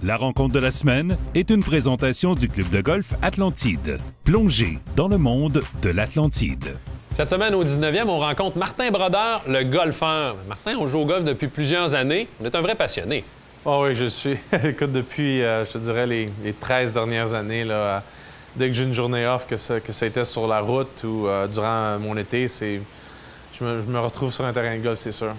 La rencontre de la semaine est une présentation du club de golf Atlantide. Plongez dans le monde de l'Atlantide. Cette semaine, au 19e, on rencontre Martin Brodeur, le golfeur. Martin, on joue au golf depuis plusieurs années. On est un vrai passionné. Oh oui, je suis. Écoute, depuis, je te dirais, les 13 dernières années, là, dès que j'ai une journée off, que ça a été sur la route ou durant mon été, je me retrouve sur un terrain de golf, c'est sûr.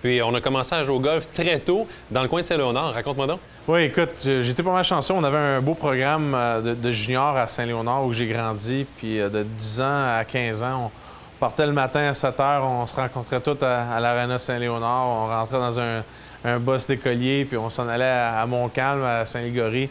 Puis, on a commencé à jouer au golf très tôt dans le coin de Saint-Léonard. Raconte-moi donc. Oui, écoute, j'étais pas mal chanceux. On avait un beau programme de juniors à Saint-Léonard où j'ai grandi. Puis de 10 ans à 15 ans, on partait le matin à 7 h, on se rencontrait tous à l'Arena Saint-Léonard. On rentrait dans un bus d'écoliers, puis on s'en allait à Montcalm, à Saint-Légory.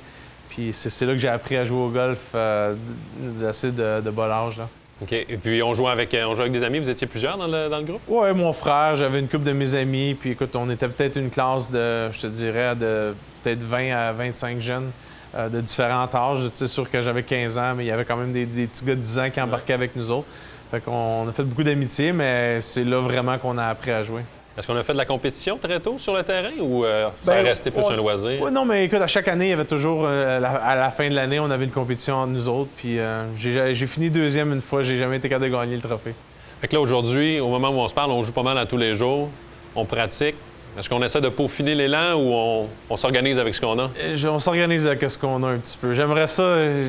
Puis c'est là que j'ai appris à jouer au golf d'assez de bas âge, là. OK. Et puis, on jouait avec des amis. Vous étiez plusieurs dans le groupe? Oui, mon frère, j'avais une couple de mes amis. Puis écoute, on était peut-être une classe de, je te dirais, de peut-être 20 à 25 jeunes de différents âges. C'est sûr que j'avais 15 ans, mais il y avait quand même des petits gars de 10 ans qui embarquaient avec nous autres. Fait qu'on a fait beaucoup d'amitié, mais c'est là vraiment qu'on a appris à jouer. Est-ce qu'on a fait de la compétition très tôt sur le terrain ou ça a resté plus un loisir? Oui, non, mais écoute, à chaque année, il y avait toujours, à la fin de l'année, on avait une compétition entre nous autres. Puis j'ai fini deuxième une fois, j'ai jamais été capable de gagner le trophée. Fait que là, aujourd'hui, au moment où on se parle, on joue pas mal à tous les jours. On pratique. Est-ce qu'on essaie de peaufiner l'élan ou on s'organise avec ce qu'on a? On s'organise avec ce qu'on a un petit peu. J'aimerais ça.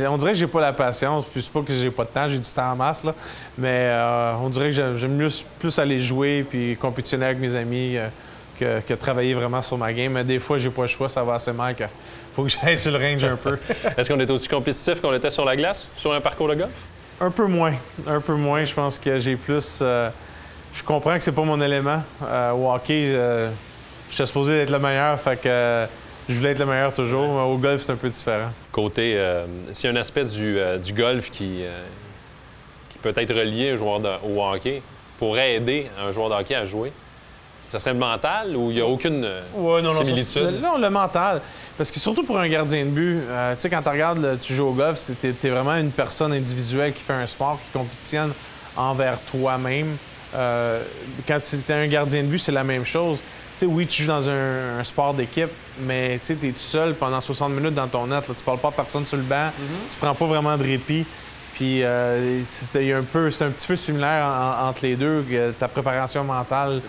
On dirait que j'ai pas la patience. Puis c'est pas que j'ai pas de temps, j'ai du temps en masse, là. Mais on dirait que j'aime mieux plus aller jouer puis compétitionner avec mes amis que travailler vraiment sur ma game. Mais des fois, j'ai pas le choix, ça va assez mal que faut que j'aille sur le range un peu. Est-ce qu'on est aussi compétitif qu'on était sur la glace, sur un parcours de golf? Un peu moins. Un peu moins. Je pense que j'ai plus... je comprends que c'est pas mon élément. Au hockey, j'étais supposé être le meilleur, fait que je voulais être le meilleur toujours. Mais au golf, c'est un peu différent. Côté, s'il y a un aspect du golf qui peut être relié au hockey, pourrait aider un joueur de hockey à jouer, ça serait le mental ou il n'y a aucune similitude? Non, le mental. Parce que surtout pour un gardien de but, tu sais, quand tu regardes, tu joues au golf, t'es vraiment une personne individuelle qui fait un sport, qui compétitionne envers toi-même. Quand tu es un gardien de but, c'est la même chose. Tu sais, oui, tu joues dans un sport d'équipe, mais tu es tout seul pendant 60 minutes dans ton net. Là. Tu parles pas à personne sur le banc, tu prends pas vraiment de répit. Puis c'est un petit peu similaire entre les deux, ta préparation mentale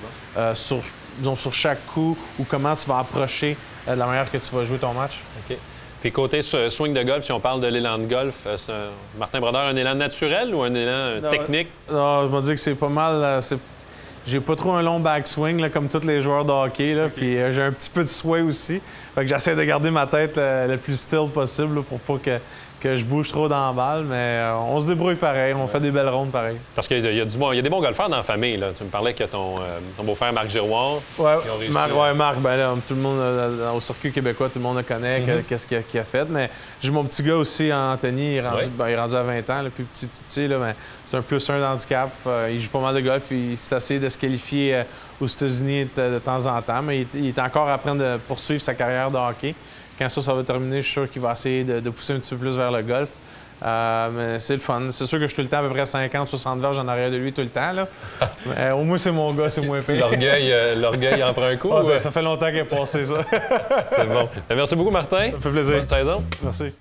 sur chaque coup ou comment tu vas approcher de la manière que tu vas jouer ton match. OK. Puis côté swing de golf, si on parle de l'élan de golf, Martin Brodeur, un élan naturel ou un élan technique? Non, je vais dire que c'est pas mal... J'ai pas trop un long backswing, là, comme tous les joueurs de hockey. Là, puis j'ai un petit peu de sway aussi. Fait que j'essaie de garder ma tête le plus still possible là, pour pas que je bouge trop dans la balle. Mais on se débrouille pareil, on fait des belles rondes pareil. Parce qu'il y a des bons golfeurs dans la famille. Là. Tu me parlais que ton beau-frère Marc Giroir... Marc, ben là, tout le monde au circuit québécois, tout le monde le connaît, qu'est-ce qu'il a fait. Mais j'ai mon petit gars aussi, Anthony, il est rendu à 20 ans, le plus petit, là, mais c'est un +1 d'handicap. Il joue pas mal de golf, il s'est essayé de se qualifier aux États-Unis de temps en temps, mais il est encore en train de poursuivre sa carrière de hockey. Quand ça va terminer, je suis sûr qu'il va essayer de pousser un petit peu plus vers le golf. Mais c'est le fun. C'est sûr que je suis tout le temps à peu près 50-60 verges en arrière de lui tout le temps. Là. Mais au moins, c'est mon gars, c'est moins pire. L'orgueil en prend un coup? Ça fait longtemps qu'il a passé ça. C'est bon. Merci beaucoup, Martin. Ça me fait plaisir. Bonne saison. Merci.